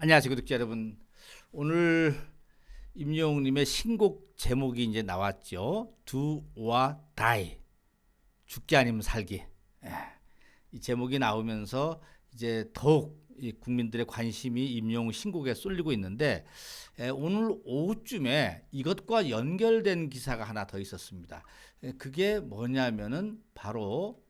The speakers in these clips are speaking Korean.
안녕하세요, 구독자 여러분. 오늘 임영웅님의 신곡 제목이 이제 나왔죠. Do or Die, 죽기 아니면 살기. 이 제목이 나오면서 이제 더욱 이 국민들의 관심이 임영웅 신곡에 쏠리고 있는데, 오늘 오후쯤에 이것과 연결된 기사가 하나 더 있었습니다. 그게 뭐냐면은 바로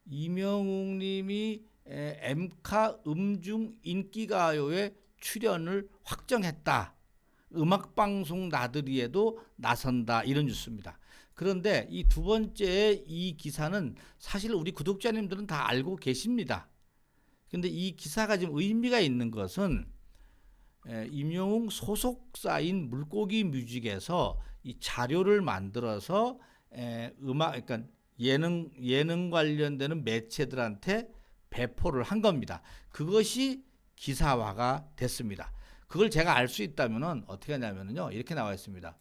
임영웅님이 엠카 음중 인기가요에 출연을 확정했다. 음악방송 나들이에도 나선다. 이런 뉴스입니다. 그런데 이 두 번째 이 기사는 사실 우리 구독자님들은 다 알고 계십니다. 근데 이 기사가 좀 의미가 있는 것은 임영웅 소속사인 물고기 뮤직에서 이 자료를 만들어서 그러니까 예능 관련되는 매체들한테 배포를 한 겁니다. 그것이 기사화가 됐습니다. 그걸 제가 알 수 있다면 어떻게 하냐면요, 이렇게 나와 있습니다.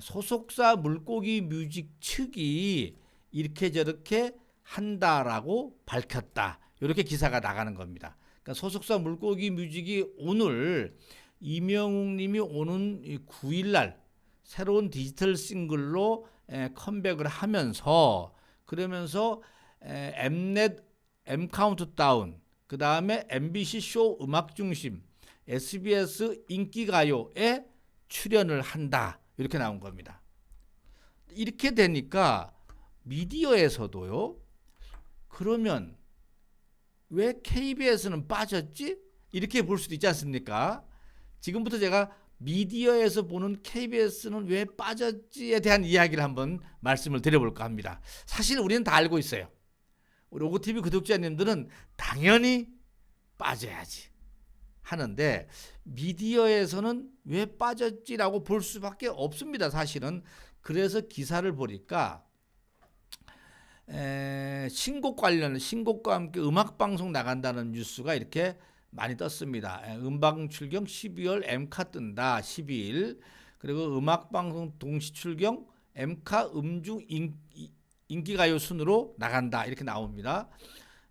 소속사 물고기 뮤직 측이 이렇게 저렇게 한다라고 밝혔다. 이렇게 기사가 나가는 겁니다. 그러니까 소속사 물고기 뮤직이 오늘 임영웅님이 오는 9일날 새로운 디지털 싱글로 컴백을 하면서, 그러면서 엠넷 M카운트다운, 그 다음에 MBC 쇼 음악중심, SBS 인기가요에 출연을 한다. 이렇게 나온 겁니다. 이렇게 되니까 미디어에서도요, 그러면 왜 KBS는 빠졌지? 이렇게 볼 수도 있지 않습니까? 지금부터 제가 미디어에서 보는 KBS는 왜 빠졌지에 대한 이야기를 한번 말씀을 드려볼까 합니다. 사실 우리는 다 알고 있어요. 우리 오고TV 구독자님들은 당연히 빠져야지 하는데, 미디어에서는 왜 빠졌지라고 볼 수밖에 없습니다, 사실은. 그래서 기사를 보니까 신곡과 함께 음악방송 나간다는 뉴스가 이렇게 많이 떴습니다. 음방 출경 12월 엠카 뜬다, 12일. 그리고 음악방송 동시 출경 엠카 음중 인기가요 순으로 나간다, 이렇게 나옵니다.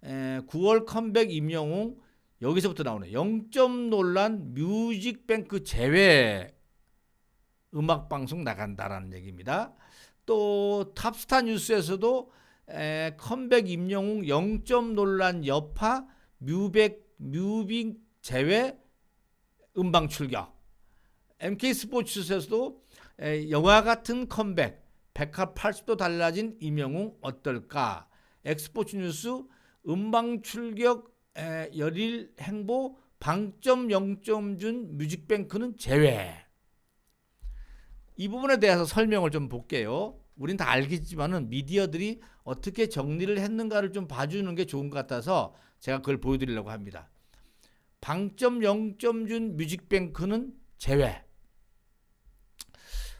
9월 컴백 임영웅, 여기서부터 나오네. 0점 논란 뮤직뱅크 제외 음악방송 나간다라는 얘기입니다. 또 탑스타 뉴스에서도 컴백 임영웅 0점 논란 여파 뮤빅 제외 음방 출격. MK스포츠에서도 영화 같은 컴백 180도 달라진 임영웅 어떨까. 엑스포츠 뉴스 음방 출격 열일 행보 방점 0점 준 뮤직뱅크는 제외. 이 부분에 대해서 설명을 좀 볼게요. 우린 다 알겠지만은 미디어들이 어떻게 정리를 했는가를 좀 봐주는 게 좋은 것 같아서 제가 그걸 보여드리려고 합니다. 방점 0점 준 뮤직뱅크는 제외.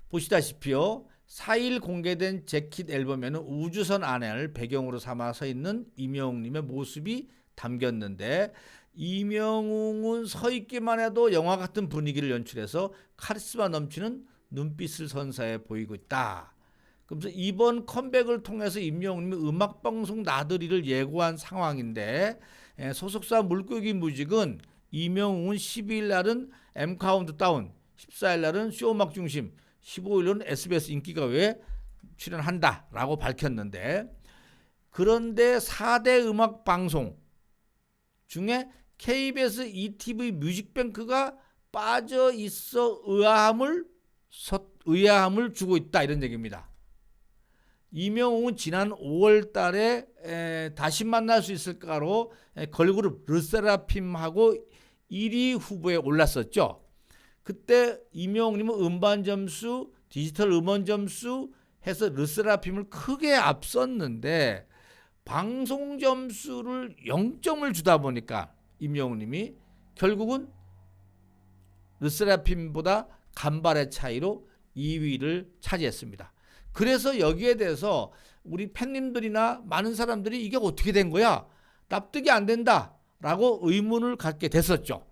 보시다시피요, 4일 공개된 재킷 앨범에는 우주선 안을 배경으로 삼아 서 있는 임영웅님의 모습이 담겼는데, 임영웅은 서 있기만 해도 영화 같은 분위기를 연출해서 카리스마 넘치는 눈빛을 선사해 보이고 있다. 그래서 이번 컴백을 통해서 임영웅님이 음악방송 나들이를 예고한 상황인데, 소속사 물고기 뮤직은 임영웅은 12일 날은 M카운트다운, 14일 날은 쇼 음악중심, 15일은 SBS 인기가요에 출연한다라고 밝혔는데, 그런데 4대 음악방송 중에 KBS ETV 뮤직뱅크가 빠져 있어 의아함을 주고 있다, 이런 얘기입니다. 임영웅은 지난 5월 달에 다시 만날 수 있을까로 걸그룹 르세라핌하고 1위 후보에 올랐었죠. 그때 임영웅님은 음반 점수, 디지털 음원 점수 해서 르세라핌을 크게 앞섰는데, 방송 점수를 0점을 주다 보니까 임영웅님이 결국은 르세라핌보다 간발의 차이로 2위를 차지했습니다. 그래서 여기에 대해서 우리 팬님들이나 많은 사람들이 이게 어떻게 된 거야? 납득이 안 된다 라고 의문을 갖게 됐었죠.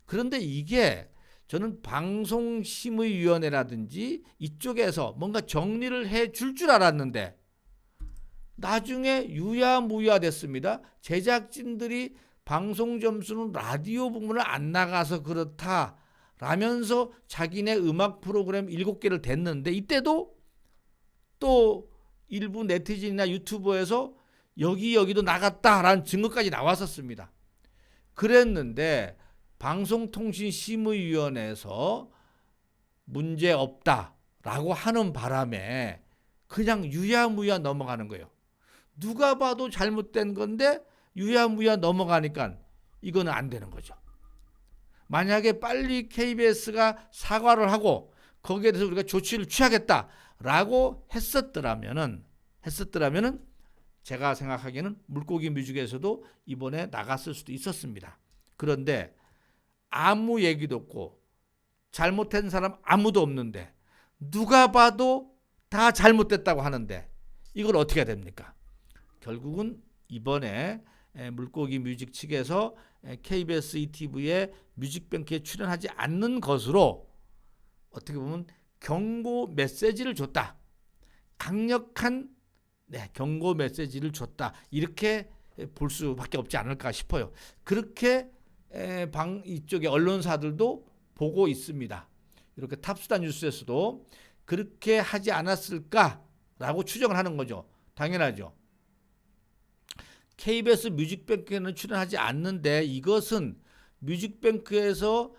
그런데 이게 저는 방송심의위원회라든지 이쪽에서 뭔가 정리를 해 줄 줄 알았는데, 나중에 유야무야 됐습니다. 제작진들이 방송 점수는 라디오 부문을 안 나가서 그렇다 라면서 자기네 음악 프로그램 7개를 댔는데, 이때도 또 일부 네티즌이나 유튜버에서 여기도 나갔다라는 증거까지 나왔었습니다. 그랬는데 방송통신심의위원회에서 문제 없다라고 하는 바람에 그냥 유야무야 넘어가는 거예요. 누가 봐도 잘못된 건데 유야무야 넘어가니까 이거는 안 되는 거죠. 만약에 빨리 KBS가 사과를 하고 거기에 대해서 우리가 조치를 취하겠다라고 했었더라면은 제가 생각하기에는 물고기 뮤직에서도 이번에 나갔을 수도 있었습니다. 그런데 아무 얘기도 없고 잘못한 사람 아무도 없는데 누가 봐도 다 잘못됐다고 하는데 이걸 어떻게 해야 됩니까? 결국은 이번에 물고기 뮤직 측에서 KBS ETV의 뮤직뱅크에 출연하지 않는 것으로 어떻게 보면 경고 메시지를 줬다. 강력한 경고 메시지를 줬다. 이렇게 볼 수밖에 없지 않을까 싶어요. 그렇게 이쪽의 언론사들도 보고 있습니다. 이렇게 탑스타 뉴스에서도 그렇게 하지 않았을까라고 추정을 하는 거죠. 당연하죠. KBS 뮤직뱅크에는 출연하지 않는데 이것은 뮤직뱅크에서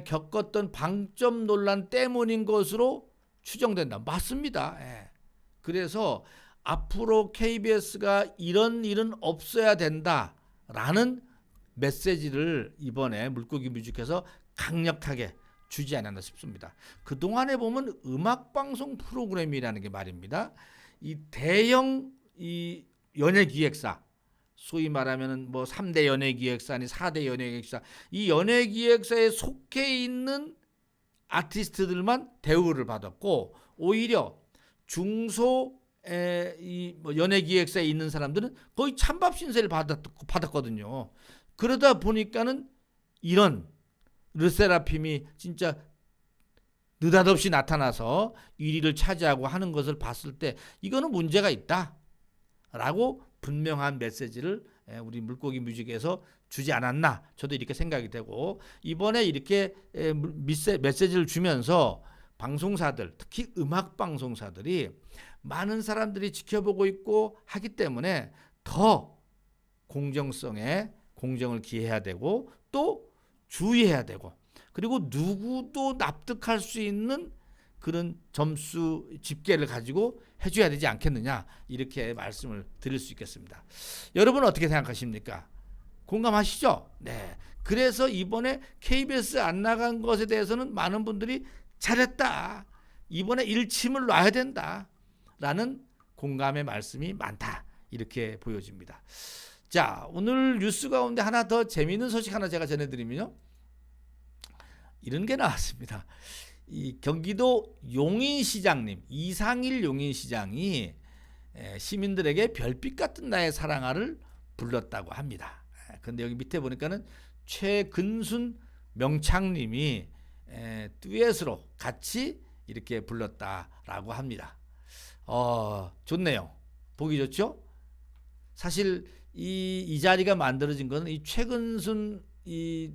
겪었던 방점 논란 때문인 것으로 추정된다. 맞습니다. 그래서 앞으로 KBS가 이런 일은 없어야 된다라는 메시지를 이번에 물고기 뮤직에서 강력하게 주지 않았나 싶습니다. 그동안에 보면 음악방송 프로그램이라는 게 말입니다. 이 대형 이 연예기획사, 소위 말하면 뭐 3대 연예기획사니 4대 연예기획사, 이 연예기획사에 속해 있는 아티스트들만 대우를 받았고, 오히려 중소 이 연예기획사에 있는 사람들은 거의 찬밥 신세를 받았거든요. 그러다 보니까는 이런 르세라핌이 진짜 느닷없이 나타나서 1위를 차지하고 하는 것을 봤을 때 이거는 문제가 있다라고 분명한 메시지를 우리 물고기 뮤직에서 주지 않았나, 저도 이렇게 생각이 되고, 이번에 이렇게 메시지를 주면서 방송사들, 특히 음악 방송사들이 많은 사람들이 지켜보고 있고 하기 때문에 더 공정을 기해야 되고 또 주의해야 되고, 그리고 누구도 납득할 수 있는 그런 점수 집계를 가지고 해줘야 되지 않겠느냐, 이렇게 말씀을 드릴 수 있겠습니다. 여러분은 어떻게 생각하십니까? 공감하시죠? 네. 그래서 이번에 KBS 안 나간 것에 대해서는 많은 분들이 잘했다, 이번에 일침을 놔야 된다 라는 공감의 말씀이 많다, 이렇게 보여집니다. 자, 오늘 뉴스 가운데 하나 더 재미있는 소식 하나 제가 전해드리면요, 이런 게 나왔습니다. 이 경기도 용인시장님, 이상일 용인시장이 시민들에게 별빛 같은 나의 사랑아를 불렀다고 합니다. 근데 여기 밑에 보니까는 최근순 명창님이 듀엣으로 같이 이렇게 불렀다라고 합니다. 좋네요. 보기 좋죠? 사실 이 자리가 만들어진 거는 이 최근순 이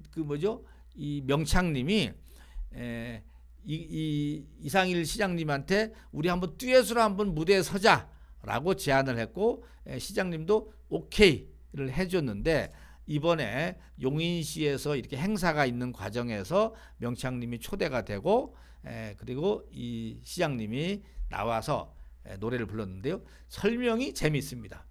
명창님이 이상일 시장님한테 우리 한번 듀엣으로 한번 무대에 서자라고 제안을 했고, 시장님도 오케이를 해줬는데, 이번에 용인시에서 이렇게 행사가 있는 과정에서 명창님이 초대가 되고, 그리고 이 시장님이 나와서 노래를 불렀는데요, 설명이 재미있습니다.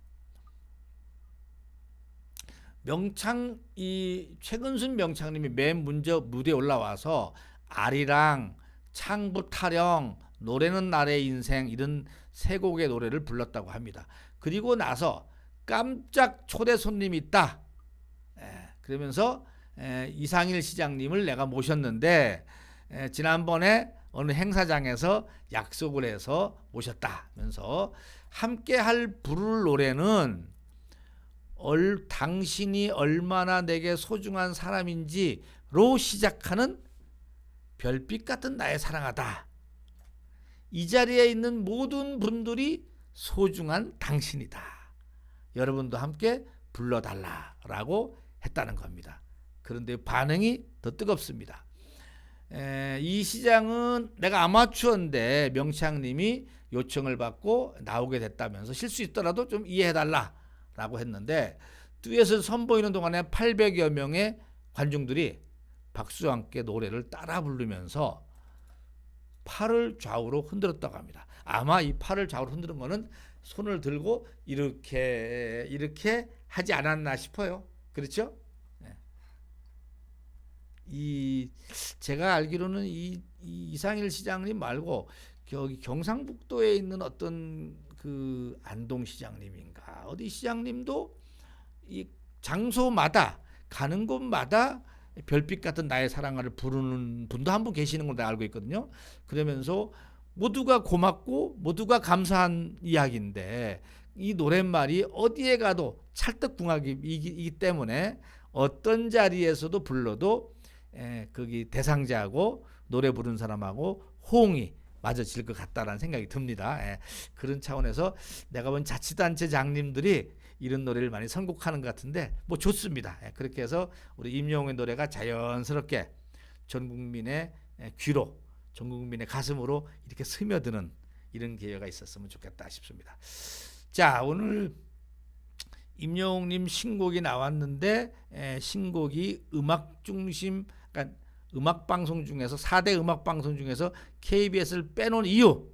최근순 명창님이 맨 먼저 무대에 올라와서 아리랑, 창부 타령, 노래는 나의 인생, 이런 세 곡의 노래를 불렀다고 합니다. 그리고 나서 깜짝 초대 손님이 있다, 그러면서 이상일 시장님을 내가 모셨는데 지난번에 어느 행사장에서 약속을 해서 모셨다면서 함께 부를 노래는 당신이 얼마나 내게 소중한 사람인지로 시작하는 별빛 같은 나의 사랑하다. 이 자리에 있는 모든 분들이 소중한 당신이다. 여러분도 함께 불러달라라고 했다는 겁니다. 그런데 반응이 더 뜨겁습니다. 이 시장은 내가 아마추어인데 명창님이 요청을 받고 나오게 됐다면서 실수 있더라도 좀 이해해달라라고 했는데 듀엣을 선보이는 동안에 800여 명의 관중들이 박수와 함께 노래를 따라 부르면서 팔을 좌우로 흔들었다고 합니다. 아마 이 팔을 좌우로 흔드는 거는 손을 들고 이렇게 하지 않았나 싶어요. 그렇죠? 제가 알기로는 이 이상일 시장님 말고 여기 경상북도에 있는 어떤 그 안동 시장님인가 어디 시장님도 이 장소마다 가는 곳마다 별빛 같은 나의 사랑을 부르는 분도 한 분 계시는 걸로 알고 있거든요. 그러면서 모두가 고맙고 모두가 감사한 이야기인데 이 노랫말이 어디에 가도 찰떡궁합이기 때문에 어떤 자리에서도 불러도 거기 대상자하고 노래 부르는 사람하고 호응이 맞아질 것 같다라는 생각이 듭니다. 그런 차원에서 내가 본 자치단체 장님들이 이런 노래를 많이 선곡하는 것 같은데 뭐 좋습니다. 그렇게 해서 우리 임영웅의 노래가 자연스럽게 전 국민의 귀로 전 국민의 가슴으로 이렇게 스며드는 이런 기회가 있었으면 좋겠다 싶습니다. 자, 오늘 임영웅님 신곡이 나왔는데 신곡이 음악 중심 그러니까 음악 방송 중에서 4대 음악 방송 중에서 KBS를 빼놓은 이유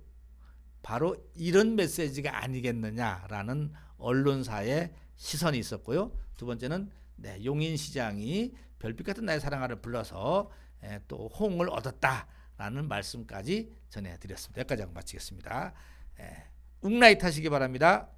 바로 이런 메시지가 아니겠느냐라는 언론사의 시선이 있었고요. 두 번째는 용인시장이 별빛 같은 나의 사랑아를 불러서 또 호응을 얻었다라는 말씀까지 전해드렸습니다. 여기까지 하고 마치겠습니다. 웅라이트 하시기 바랍니다.